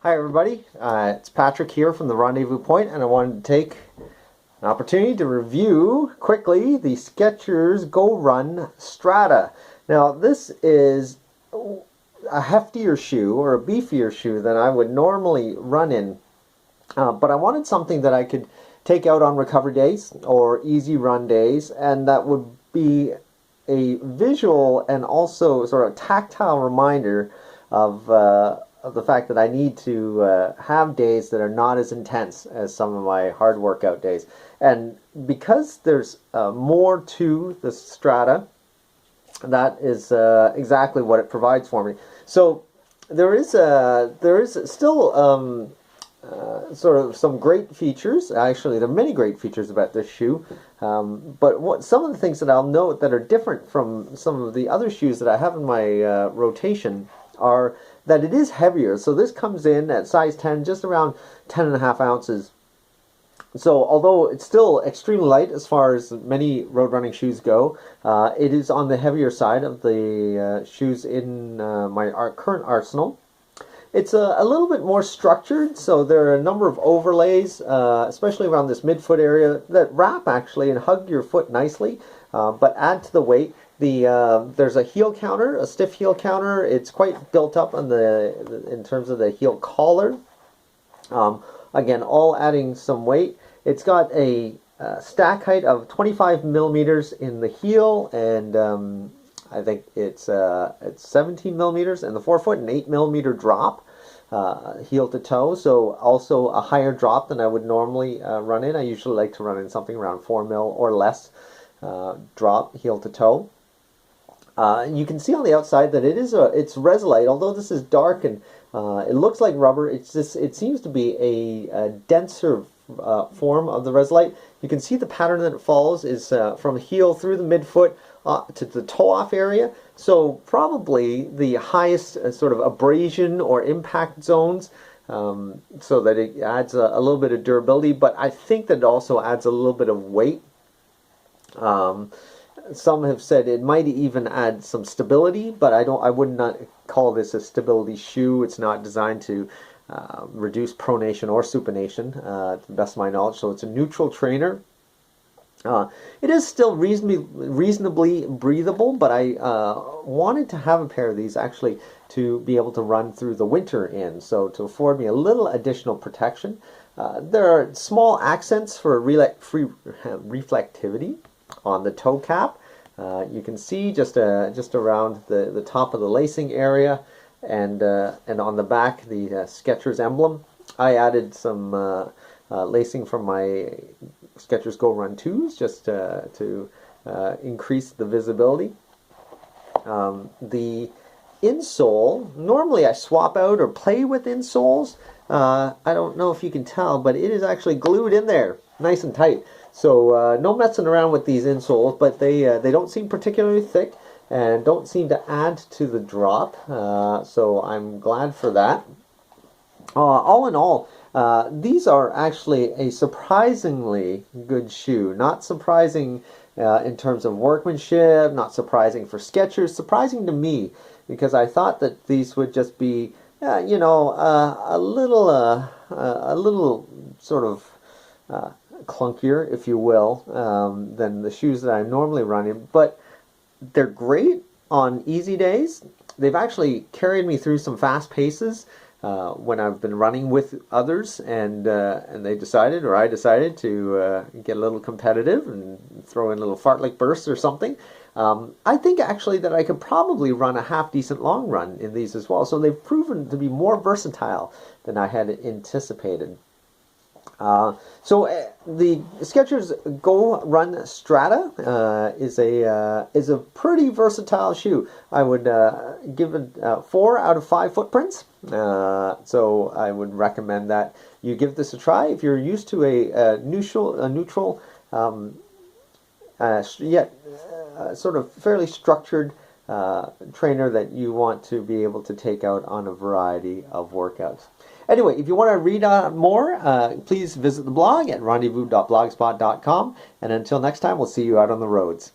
Hi everybody, it's Patrick here from the Rendezvous Point, and I wanted to take an opportunity to review quickly the Skechers GORun Strada. Now this is a heftier shoe, or a beefier shoe than I would normally run in, but I wanted something that I could take out on recovery days or easy run days, and that would be a visual and also sort of tactile reminder of the fact that I need to have days that are not as intense as some of my hard workout days. And because there's more to the Strada, that is exactly what it provides for me. So there is still sort of some great features. Actually, there are many great features about this shoe. But some of the things that I'll note that are different from some of the other shoes that I have in my rotation are that it is heavier. So this comes in at size 10, just around 10.5 ounces. So although it's still extremely light as far as many road running shoes go, it is on the heavier side of the shoes in my current arsenal. It's a little bit more structured, so there are a number of overlays, especially around this midfoot area, that wrap actually and hug your foot nicely, but add to the weight. There's a heel counter, a stiff heel counter. It's quite built up on in terms of the heel collar. Again, all adding some weight. It's got a stack height of 25 millimeters in the heel, and I think it's 17 millimeters in the forefoot, and 8 millimeter drop, heel to toe. So also a higher drop than I would normally run in. I usually like to run in something around 4 mil or less drop, heel to toe. You can see on the outside that it's resilite. Although this is dark and it looks like rubber, it seems to be a denser form of the resilite. You can see the pattern that it follows is from heel through the midfoot to the toe-off area. So probably the highest sort of abrasion or impact zones, so that it adds a little bit of durability. But I think that it also adds a little bit of weight. Some have said it might even add some stability, but I would not call this a stability shoe. It's not designed to reduce pronation or supination, to the best of my knowledge. So it's a neutral trainer. It is still reasonably breathable, but I wanted to have a pair of these actually to be able to run through the winter in, so to afford me a little additional protection. There are small accents for reflectivity on the toe cap. You can see just around the top of the lacing area, and on the back the Skechers emblem. I added some lacing from my Skechers GORun 2s just to increase the visibility. The insole, normally I swap out or play with insoles. I don't know if you can tell, but it is actually glued in there nice and tight. So no messing around with these insoles, but they don't seem particularly thick and don't seem to add to the drop. So I'm glad for that. All in all, these are actually a surprisingly good shoe. Not surprising in terms of workmanship, not surprising for Skechers, surprising to me, because I thought that these would just be, you know, a little sort of clunkier, if you will, than the shoes that I normally run in. But they're great on easy days. They've actually carried me through some fast paces when I've been running with others, and they decided, or I decided, to get a little competitive and throw in little fartlek bursts or something. I think actually that I could probably run a half-decent long run in these as well. So they've proven to be more versatile than I had anticipated. So the Skechers GORun Strada is a pretty versatile shoe. I would give it 4 out of 5 footprints. So I would recommend that you give this a try if you're used to a neutral, yet sort of fairly structured trainer that you want to be able to take out on a variety of workouts. Anyway, if you want to read more, please visit the blog at rendezvous.blogspot.com. And until next time, we'll see you out on the roads.